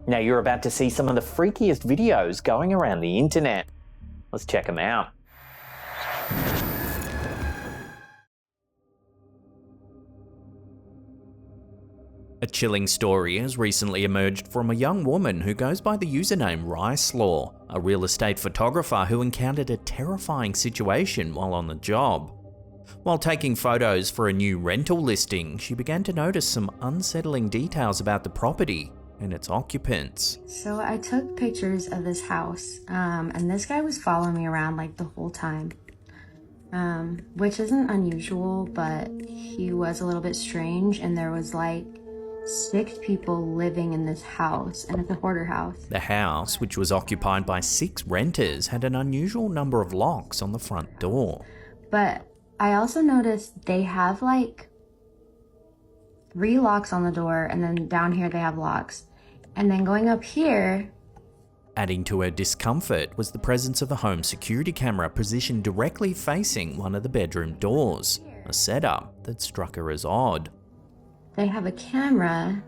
Now you're about to see some of the freakiest videos going around the internet. Let's check them out. A chilling story has recently emerged from a young woman who goes by the username Ricelaw, a real estate photographer who encountered a terrifying situation while on the job. While taking photos for a new rental listing, she began to notice some unsettling details about the property and its occupants. So I took pictures of this house, and this guy was following me around like the whole time, which isn't unusual, but he was a little bit strange, and there was like 6 people living in this house, and it's a hoarder house. The house, which was occupied by 6 renters, had an unusual number of locks on the front door. But I also noticed they have like 3 locks on the door, and then down here they have locks. And then going up here... Adding to her discomfort was the presence of a home security camera positioned directly facing one of the bedroom doors, a setup that struck her as odd. They have a camera,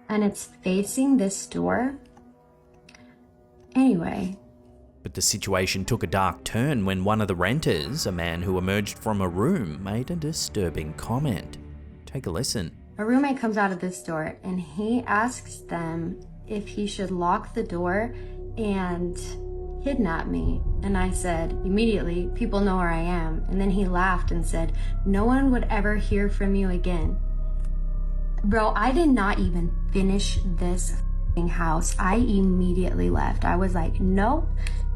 and it's facing this door. Anyway. But the situation took a dark turn when one of the renters, a man who emerged from a room, made a disturbing comment. Take a listen. A roommate comes out of this door, and he asks them if he should lock the door and kidnap me. And I said, immediately, people know where I am. And then he laughed and said, no one would ever hear from you again. Bro, I did not even finish this house. I immediately left. I was like, nope,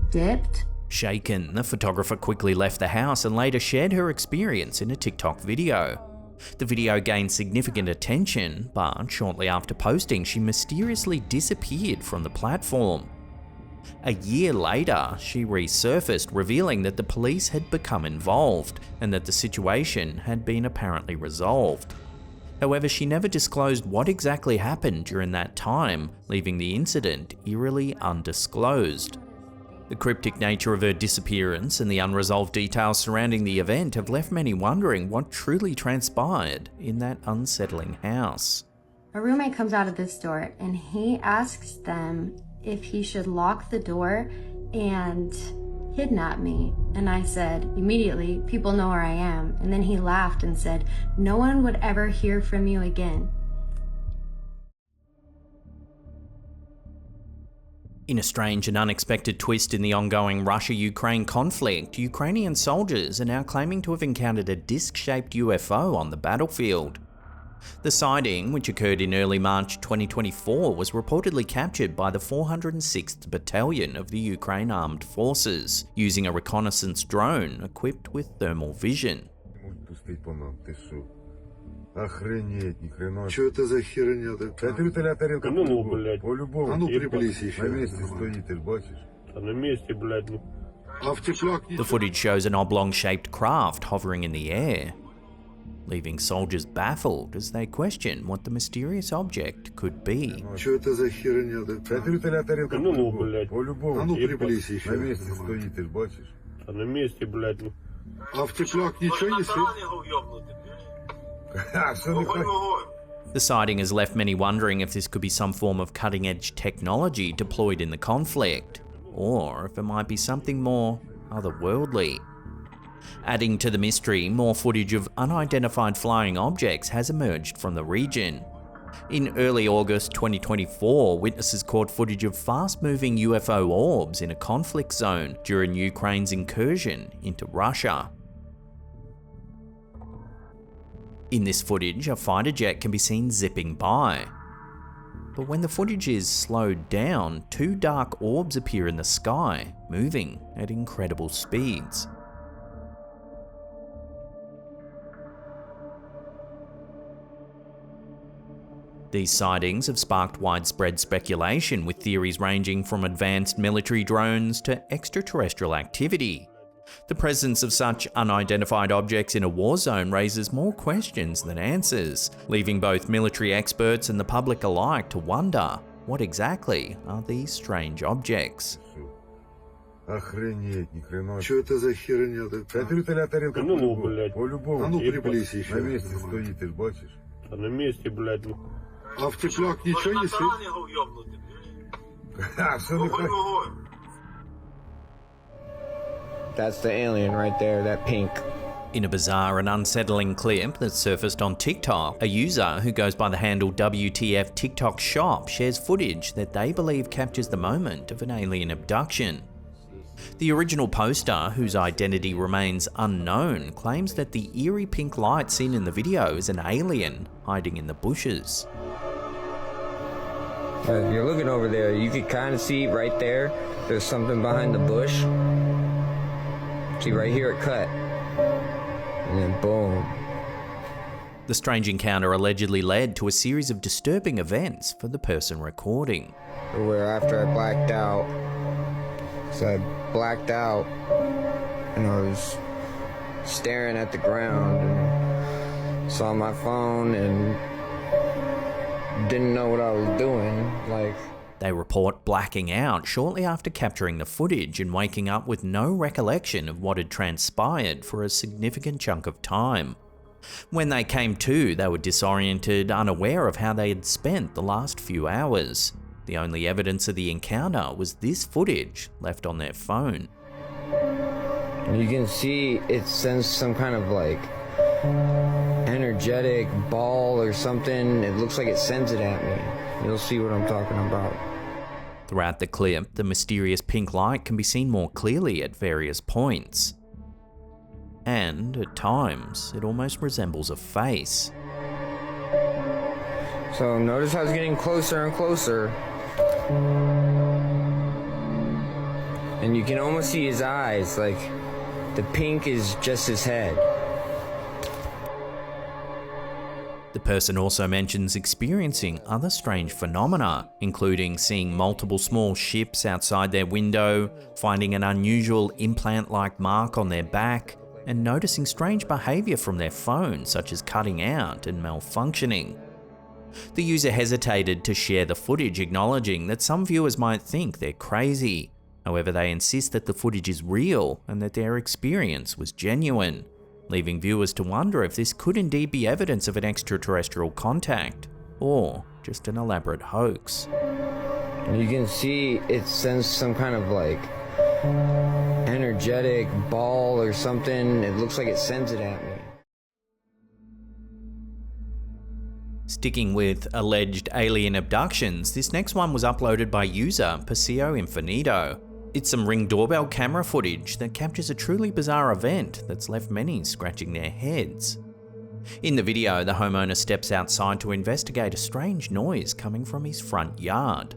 dipped. Shaken, the photographer quickly left the house and later shared her experience in a TikTok video. The video gained significant attention, but shortly after posting, she mysteriously disappeared from the platform. A year later, she resurfaced, revealing that the police had become involved and that the situation had been apparently resolved. However, she never disclosed what exactly happened during that time, leaving the incident eerily undisclosed. The cryptic nature of her disappearance and the unresolved details surrounding the event have left many wondering what truly transpired in that unsettling house. A roommate comes out of this door, and he asks them if he should lock the door and kidnap me. And I said, immediately, people know where I am. And then he laughed and said, no one would ever hear from you again. In a strange and unexpected twist in the ongoing Russia-Ukraine conflict, Ukrainian soldiers are now claiming to have encountered a disc-shaped UFO on the battlefield. The sighting, which occurred in early March 2024, was reportedly captured by the 406th Battalion of the Ukraine Armed Forces, using a reconnaissance drone equipped with thermal vision. Охренеть, ни хрена. Что это за херня такая? Это вертолет тарелка по-любому. А ну приблизь еще. На месте стоит, ты ж бачишь. На месте, блядь. А в теплак не... The footage shows an oblong-shaped craft hovering in the air, leaving soldiers baffled as they question what the mysterious object could be. Что это за херня такая? Это вертолет тарелка по-любому. А ну приблизь еще. На месте стоит, ты ж бачишь. На месте, блядь. А в теплак ничего не светит? The sighting has left many wondering if this could be some form of cutting-edge technology deployed in the conflict, or if it might be something more otherworldly. Adding to the mystery, more footage of unidentified flying objects has emerged from the region. In early August 2024, witnesses caught footage of fast-moving UFO orbs in a conflict zone during Ukraine's incursion into Russia. In this footage, a fighter jet can be seen zipping by. But when the footage is slowed down, 2 dark orbs appear in the sky, moving at incredible speeds. These sightings have sparked widespread speculation, with theories ranging from advanced military drones to extraterrestrial activity. The presence of such unidentified objects in a war zone raises more questions than answers, leaving both military experts and the public alike to wonder, what exactly are these strange objects? Охренеть, ни хрена. Что это за херня такая? Это вертолет тарелка по-любому. А ну приблизь еще. На месте стоит, ты ж бачишь. На месте, блядь. А в теплак ничего не светит? That's the alien right there, that pink. In a bizarre and unsettling clip that surfaced on TikTok, a user who goes by the handle WTF TikTok Shop shares footage that they believe captures the moment of an alien abduction. The original poster, whose identity remains unknown, claims that the eerie pink light seen in the video is an alien hiding in the bushes. If you're looking over there, you can kind of see right there, there's something behind the bush. See right here it cut. And then boom. The strange encounter allegedly led to a series of disturbing events for the person recording. Where after I blacked out, so I blacked out and I was staring at the ground and saw my phone and didn't know what I was doing. They report blacking out shortly after capturing the footage and waking up with no recollection of what had transpired for a significant chunk of time. When they came to, they were disoriented, unaware of how they had spent the last few hours. The only evidence of the encounter was this footage left on their phone. You can see it sends some kind of energetic ball or something. It looks like it sends it at me. You'll see what I'm talking about. Throughout the clip, the mysterious pink light can be seen more clearly at various points. And, at times, it almost resembles a face. So notice how it's getting closer and closer. And you can almost see his eyes, the pink is just his head. The person also mentions experiencing other strange phenomena, including seeing multiple small ships outside their window, finding an unusual implant-like mark on their back, and noticing strange behaviour from their phone, such as cutting out and malfunctioning. The user hesitated to share the footage, acknowledging that some viewers might think they're crazy. However, they insist that the footage is real and that their experience was genuine, leaving viewers to wonder if this could indeed be evidence of an extraterrestrial contact, or just an elaborate hoax. You can see it sends some kind of energetic ball or something. It looks like it sends it at me. Sticking with alleged alien abductions, this next one was uploaded by user Paseo Infinito. It's some Ring doorbell camera footage that captures a truly bizarre event that's left many scratching their heads. In the video, the homeowner steps outside to investigate a strange noise coming from his front yard.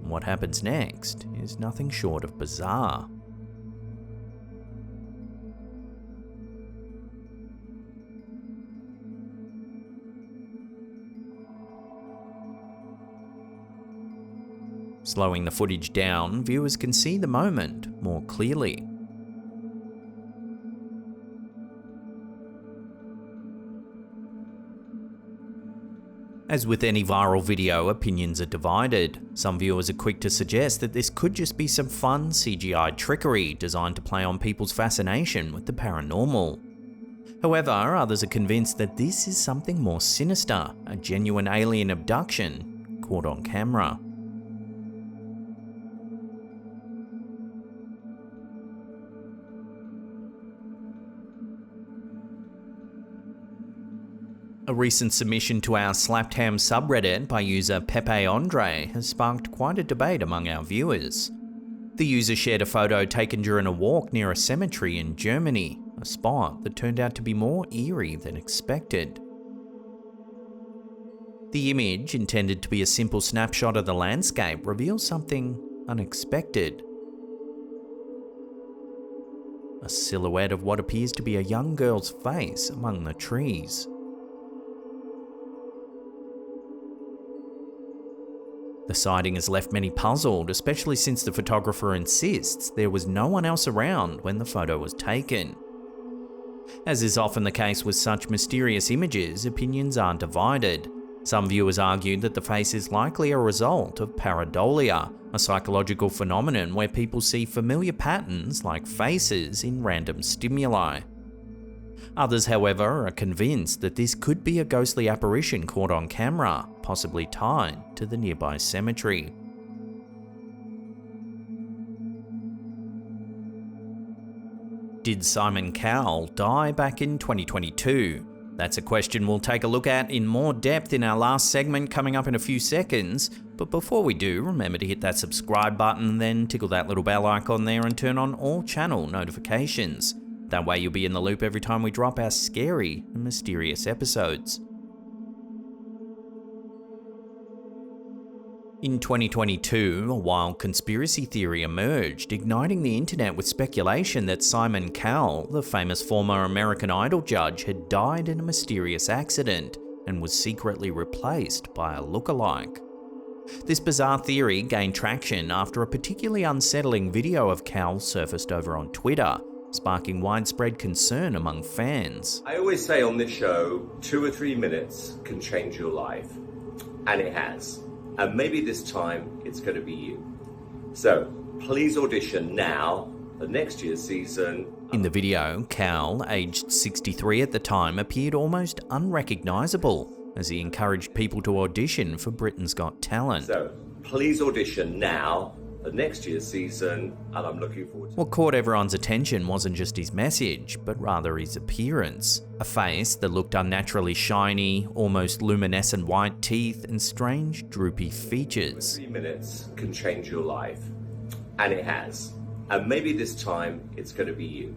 What happens next is nothing short of bizarre. Slowing the footage down, viewers can see the moment more clearly. As with any viral video, opinions are divided. Some viewers are quick to suggest that this could just be some fun CGI trickery designed to play on people's fascination with the paranormal. However, others are convinced that this is something more sinister, a genuine alien abduction caught on camera. A recent submission to our Slapped Ham subreddit by user Pepe Andre has sparked quite a debate among our viewers. The user shared a photo taken during a walk near a cemetery in Germany, a spot that turned out to be more eerie than expected. The image, intended to be a simple snapshot of the landscape, reveals something unexpected. A silhouette of what appears to be a young girl's face among the trees. The sighting has left many puzzled, especially since the photographer insists there was no one else around when the photo was taken. As is often the case with such mysterious images, opinions are divided. Some viewers argued that the face is likely a result of pareidolia, a psychological phenomenon where people see familiar patterns like faces in random stimuli. Others, however, are convinced that this could be a ghostly apparition caught on camera, possibly tied to the nearby cemetery. Did Simon Cowell die back in 2022? That's a question we'll take a look at in more depth in our last segment coming up in a few seconds. But before we do, remember to hit that subscribe button, then tickle that little bell icon there and turn on all channel notifications. That way you'll be in the loop every time we drop our scary and mysterious episodes. In 2022, a wild conspiracy theory emerged, igniting the internet with speculation that Simon Cowell, the famous former American Idol judge, had died in a mysterious accident and was secretly replaced by a lookalike. This bizarre theory gained traction after a particularly unsettling video of Cowell surfaced over on Twitter, sparking widespread concern among fans. I always say on this show, 2 or 3 minutes can change your life, and it has. And maybe this time it's going to be you. So please audition now for next year's season. In the video, Cowell, aged 63 at the time, appeared almost unrecognisable as he encouraged people to audition for Britain's Got Talent. So please audition now for next year's season, and I'm looking forward to it. What caught everyone's attention wasn't just his message, but rather his appearance. A face that looked unnaturally shiny, almost luminescent white teeth, and strange, droopy features. 3 minutes can change your life, and it has. And maybe this time it's going to be you.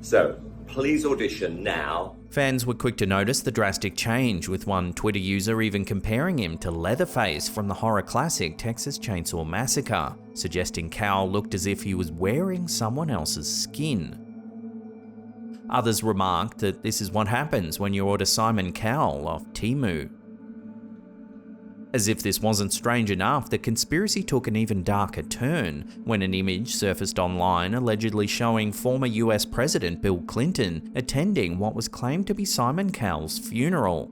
So please audition now. Fans were quick to notice the drastic change, with one Twitter user even comparing him to Leatherface from the horror classic Texas Chainsaw Massacre, suggesting Cowell looked as if he was wearing someone else's skin. Others remarked that this is what happens when you order Simon Cowell off Temu. As if this wasn't strange enough, the conspiracy took an even darker turn when an image surfaced online allegedly showing former US President Bill Clinton attending what was claimed to be Simon Cowell's funeral.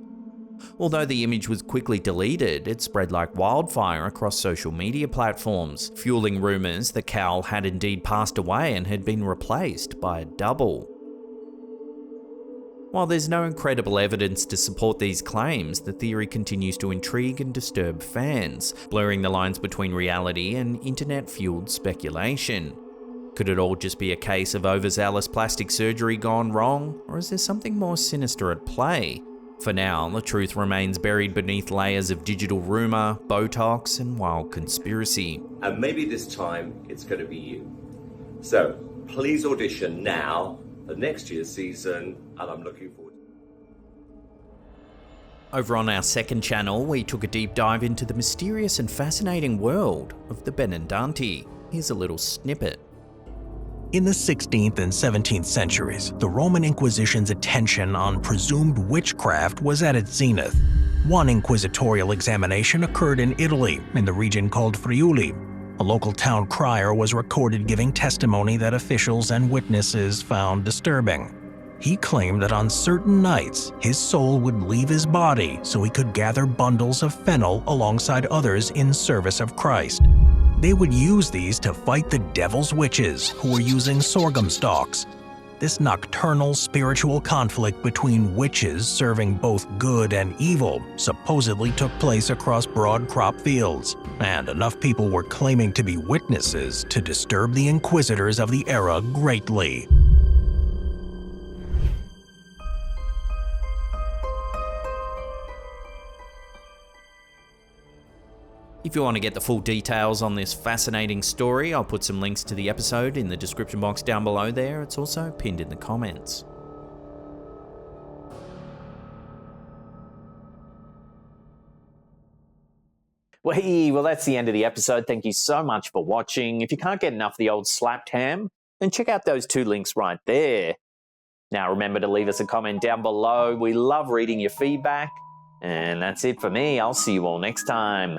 Although the image was quickly deleted, it spread like wildfire across social media platforms, fueling rumours that Cowell had indeed passed away and had been replaced by a double. While there's no credible evidence to support these claims, the theory continues to intrigue and disturb fans, blurring the lines between reality and internet-fueled speculation. Could it all just be a case of overzealous plastic surgery gone wrong, or is there something more sinister at play? For now, the truth remains buried beneath layers of digital rumour, Botox, and wild conspiracy. And maybe this time it's going to be you. So please audition now for next year's season, and I'm looking forward to it. Over on our second channel, we took a deep dive into the mysterious and fascinating world of the Benandanti. Here's a little snippet. In the 16th and 17th centuries, the Roman Inquisition's attention on presumed witchcraft was at its zenith. One inquisitorial examination occurred in Italy, in the region called Friuli. A local town crier was recorded giving testimony that officials and witnesses found disturbing. He claimed that on certain nights, his soul would leave his body so he could gather bundles of fennel alongside others in service of Christ. They would use these to fight the devil's witches, who were using sorghum stalks. This nocturnal spiritual conflict between witches serving both good and evil supposedly took place across broad crop fields, and enough people were claiming to be witnesses to disturb the inquisitors of the era greatly. If you want to get the full details on this fascinating story, I'll put some links to the episode in the description box down below there. It's also pinned in the comments. Well, that's the end of the episode. Thank you so much for watching. If you can't get enough of the old slapped ham, then check out those 2 links right there. Now remember to leave us a comment down below. We love reading your feedback. And that's it for me. I'll see you all next time.